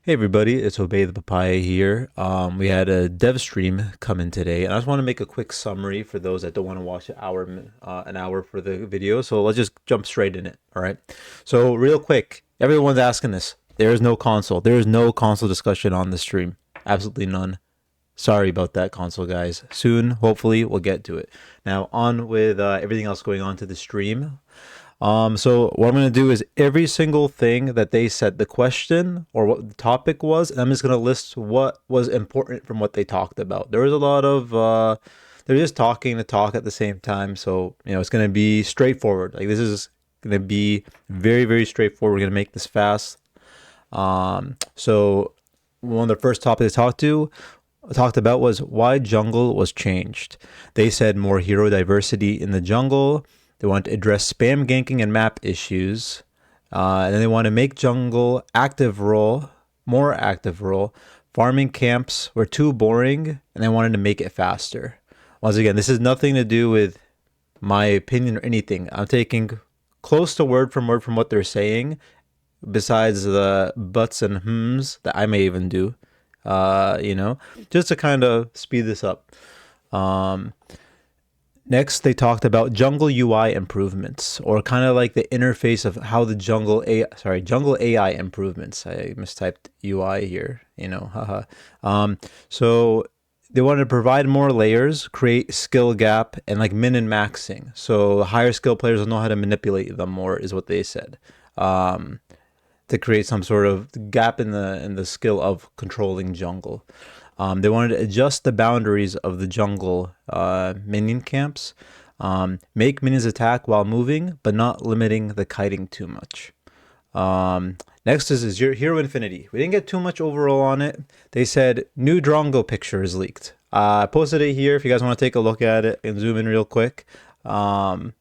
Hey everybody, it's Obey the Papaya here. We had a dev stream come in today, and I just want to make a quick summary for those that don't want to watch an hour for the video. So let's just jump straight in it. All right. So real quick, everyone's asking this. There is no console. There is no console discussion on the stream. Absolutely none. Sorry about that, console guys. Soon, hopefully, we'll get to it. Now on with everything else going on to the stream. So what I'm going to do is every single thing that they said, the question or what the topic was, and I'm just going to list what was important from what they talked about. There was a lot of, they're just talking to talk at the same time. So, it's going to be straightforward. Like this is going to be very, very straightforward. We're going to make this fast. So one of the first topics they talked about was why jungle was changed. They said more hero diversity in the jungle. They want to address spam ganking and map issues. And then they want to make jungle more active role. Farming camps were too boring, and they wanted to make it faster. Once again, this has nothing to do with my opinion or anything. I'm taking close to word from what they're saying, besides the buts and hms that I may even do, just to kind of speed this up. Next, they talked about jungle UI improvements, or kind of like the interface of how the jungle AI improvements. I mistyped UI here, haha. So they wanted to provide more layers, create skill gap, and like min and maxing. So higher skill players will know how to manipulate them more, is what they said. To create some sort of gap in the skill of controlling jungle. They wanted to adjust the boundaries of the jungle minion camps, make minions attack while moving, but not limiting the kiting too much. Next is your Hero Infinity. We didn't get too much overall on it. They said new Drongo picture is leaked. I posted it here if you guys want to take a look at it and zoom in real quick. Not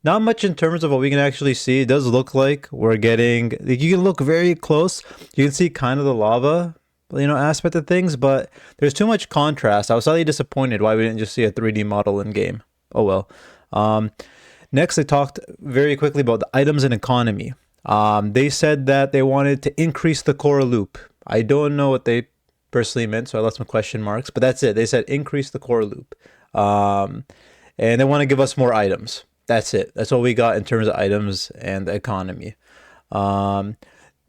much in terms of what we can actually see. It does look like we're getting, you can look very close. You can see kind of the lava, aspect of things, but there's too much contrast. I was slightly disappointed why we didn't just see a 3D model in game. Oh well. Next, they talked very quickly about the items and economy. They said that they wanted to increase the core loop. I don't know what they personally meant, so I left some question marks, but that's it. They said increase the core loop. And they want to give us more items. That's it. That's all we got in terms of items and the economy.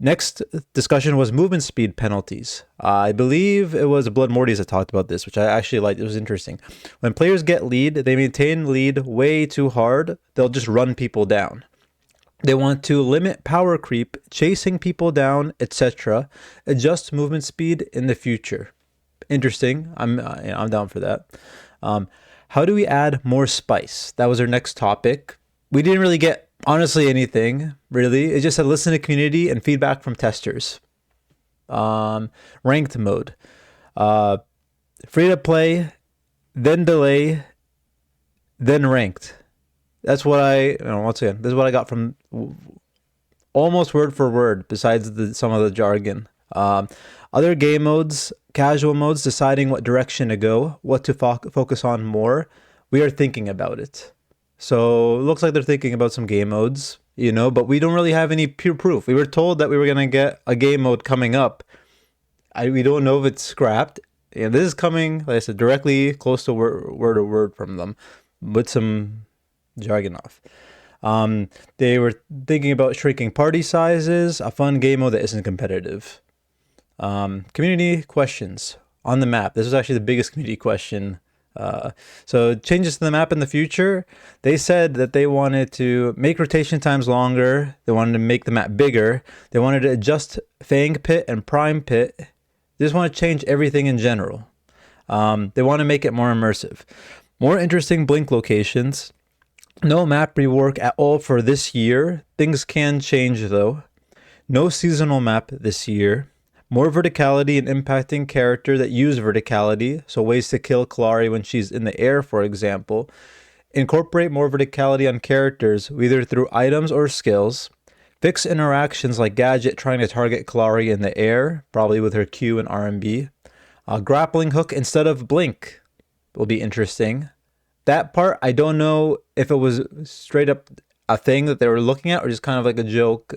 Next discussion was movement speed penalties. I believe it was Blood Mortys that talked about this, which I actually liked. It was interesting. When players get lead, they maintain lead way too hard, they'll just run people down. They want to limit power creep, chasing people down, etc. Adjust movement speed in the future. Interesting. I'm down for that. How do we add more spice? That was our next topic. We didn't really get, honestly, anything, really. It just said listen to community and feedback from testers. Ranked mode. Free to play, then delay, then ranked. That's what once again, this is what I got from almost word for word, besides some of the jargon. Other game modes, casual modes, deciding what direction to go, what to focus on more. We are thinking about it. So it looks like they're thinking about some game modes, but we don't really have any pure proof. We were told that we were going to get a game mode coming up. We don't know if it's scrapped. And this is coming, like I said, directly close to word to word from them, with some jargon off. They were thinking about shrinking party sizes, a fun game mode that isn't competitive. Community questions on the map. This was actually the biggest community question. So changes to the map in the future. They said that they wanted to make rotation times longer. They wanted to make the map bigger. They wanted to adjust Fang Pit and Prime Pit. They just want to change everything in general. They want to make it more immersive. More interesting blink locations. No map rework at all for this year. Things can change though. No seasonal map this year. More verticality and impacting character that use verticality, so ways to kill Kalari when she's in the air, for example. Incorporate more verticality on characters, either through items or skills. Fix interactions like Gadget trying to target Kalari in the air, probably with her Q and RMB. Grappling hook instead of blink will be interesting. That part, I don't know if it was straight up a thing that they were looking at, or just kind of like a joke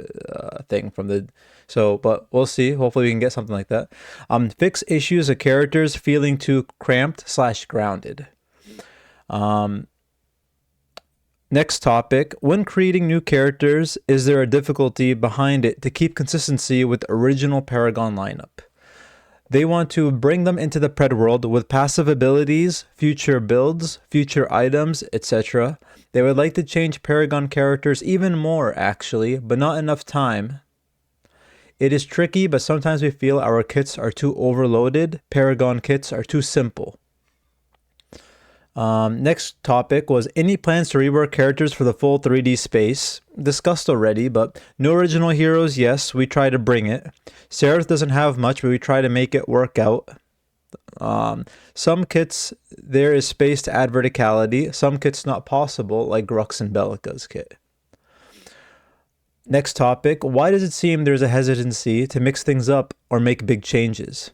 thing from the. So, but we'll see. Hopefully, we can get something like that. Fix issues of characters feeling too cramped/grounded. Next topic. When creating new characters, is there a difficulty behind it to keep consistency with the original Paragon lineup? They want to bring them into the Pred world with passive abilities, future builds, future items, etc. They would like to change Paragon characters even more, actually, but not enough time. It is tricky, but sometimes we feel our kits are too overloaded. Paragon kits are too simple. Next topic was any plans to rework characters for the full 3D space. Discussed already, but no original heroes. Yes, we try to bring it. Seraph doesn't have much, but we try to make it work out. Some kits there is space to add verticality. Some kits not possible, like Grux and Bellica's kit. Next topic, why does it seem there's a hesitancy to mix things up or make big changes?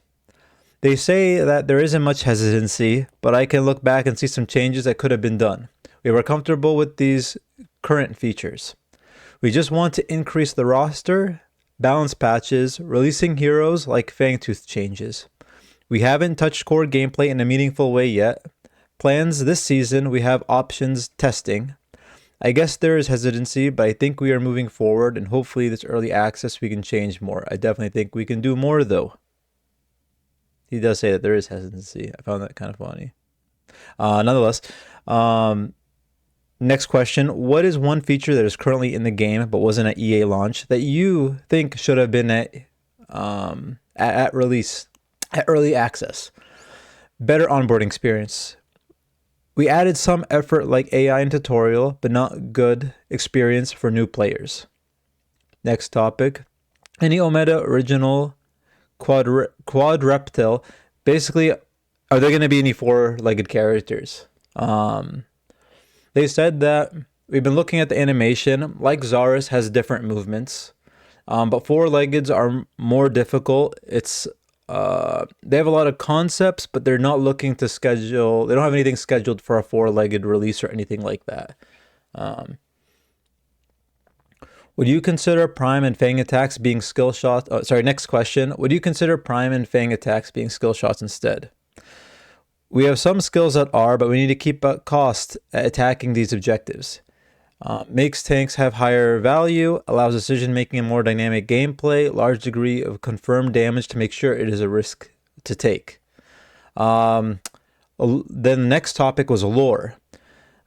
They say that there isn't much hesitancy, but I can look back and see some changes that could have been done. We were comfortable with these current features. We just want to increase the roster, balance patches, releasing heroes like Fangtooth changes. We haven't touched core gameplay in a meaningful way yet. Plans this season, we have options testing. I guess there is hesitancy, but I think we are moving forward, and hopefully this early access we can change more. I definitely think we can do more though. He does say that there is hesitancy. I found that kind of funny. Nonetheless, next question. What is one feature that is currently in the game but wasn't at EA launch that you think should have been at release, at early access? Better onboarding experience. We added some effort like AI and tutorial, but not good experience for new players. Next topic. Any Omega original quadrupedal, basically, are there going to be any four-legged characters? They said that we've been looking at the animation, like Zarus has different movements, but four-leggeds are more difficult. It's they have a lot of concepts, but they're not looking to schedule, they don't have anything scheduled for a four-legged release or anything like that. Would you consider Prime and Fang attacks being skill shots? Oh, sorry, next question. Would you consider Prime and Fang attacks being skill shots instead? We have some skills that are, but we need to keep a cost at attacking these objectives. Makes tanks have higher value, allows decision making and more dynamic gameplay, large degree of confirmed damage to make sure it is a risk to take. Then the next topic was lore.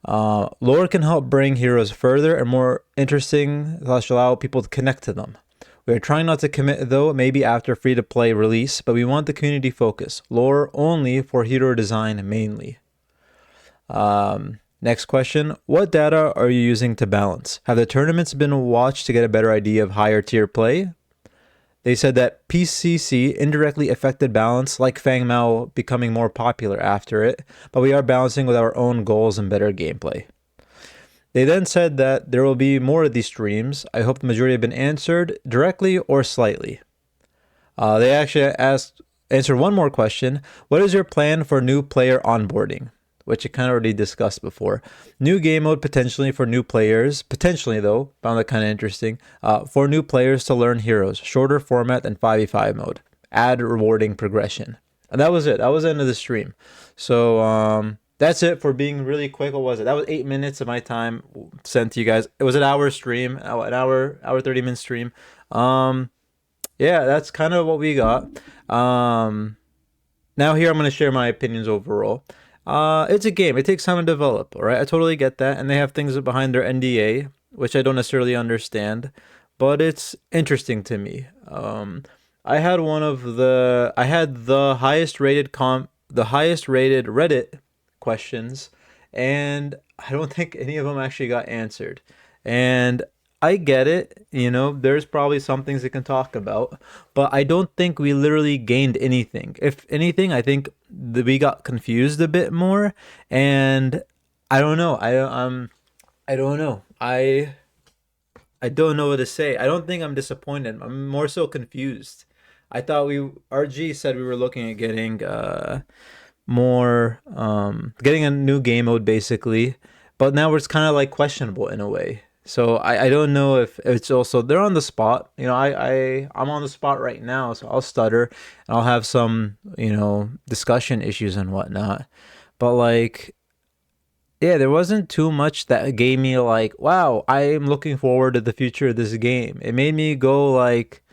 Lore can help bring heroes further and more interesting, / allow people to connect to them. We are trying not to commit though, maybe after free-to-play release, but we want the community focus. Lore only for hero design mainly. Next question. What data are you using to balance? Have the tournaments been watched to get a better idea of higher tier play? They said that PCC indirectly affected balance, like Fang Mao becoming more popular after it, but we are balancing with our own goals and better gameplay. They then said that there will be more of these streams. I hope the majority have been answered directly or slightly. They actually answered one more question. What is your plan for new player onboarding? Which I kind of already discussed before. New game mode potentially for new players. Potentially though, found that kind of interesting. For new players to learn heroes. Shorter format than 5v5 mode. Add rewarding progression. And that was it. That was the end of the stream. So that's it for being really quick. What was it? That was 8 minutes of my time sent to you guys. It was an hour stream. An hour 30-minute stream. Yeah, that's kind of what we got. Now here I'm going to share my opinions overall. It's a game. It takes time to develop, all right? I totally get that. And they have things behind their NDA, which I don't necessarily understand, but it's interesting to me. I had the highest rated Reddit questions, and I don't think any of them actually got answered. And I get it, there's probably some things they can talk about, but I don't think we literally gained anything. If anything, I think we got confused a bit more, and I don't know. I don't know. I don't know what to say. I don't think I'm disappointed. I'm more so confused. I thought RG said we were looking at getting getting a new game mode basically, but now it's kind of like questionable in a way. So I don't know if it's also they're on the spot. You know, I'm on the spot right now, so I'll stutter and I'll have some, discussion issues and whatnot. But like, yeah, there wasn't too much that gave me like, wow, I'm looking forward to the future of this game. It made me go like,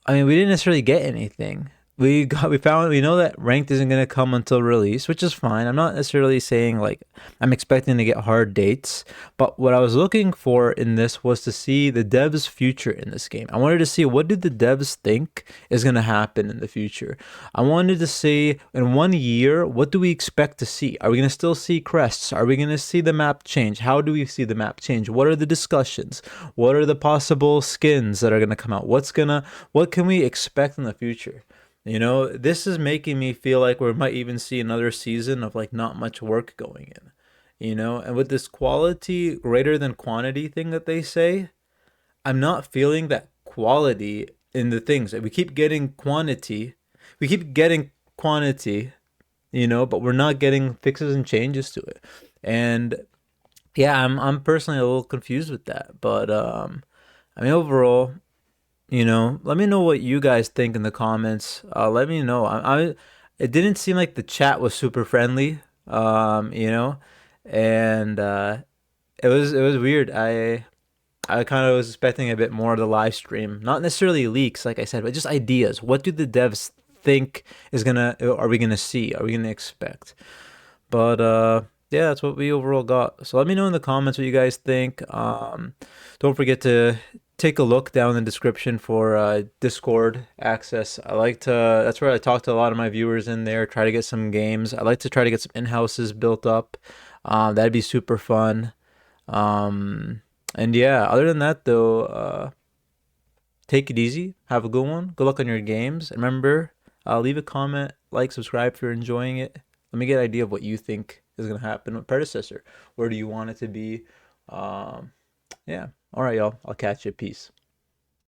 I mean, we didn't necessarily get anything. We know that ranked isn't going to come until release, which is fine. I'm not necessarily saying like I'm expecting to get hard dates, but what I was looking for in this was to see the devs' future in this game. I wanted to see what did the devs think is going to happen in the future. I wanted to see in 1 year, what do we expect to see? Are we going to still see crests? Are we going to see the map change? How do we see the map change? What are the discussions? What are the possible skins that are going to come out? What can we expect in the future? This is making me feel like we might even see another season of like not much work going in. And with this quality greater than quantity thing that they say, I'm not feeling that quality in the things. We keep getting quantity. We keep getting quantity, but we're not getting fixes and changes to it. And yeah, I'm personally a little confused with that. But I mean overall, let me know what you guys think in the comments. Let me know. It didn't seem like the chat was super friendly. And it was weird. I kind of was expecting a bit more of the live stream, not necessarily leaks, like I said, but just ideas. What do the devs think are we gonna see? Are we gonna expect? But yeah, that's what we overall got. So let me know in the comments what you guys think. Don't forget to take a look down in the description for Discord access. That's where I talk to a lot of my viewers in there, try to get some games. I like to try to get some in-houses built up. That'd be super fun. And yeah, other than that though, take it easy. Have a good one. Good luck on your games. And remember, leave a comment, like, subscribe if you're enjoying it. Let me get an idea of what you think is going to happen with Predecessor. Where do you want it to be? Yeah. All right, y'all. I'll catch you. Peace.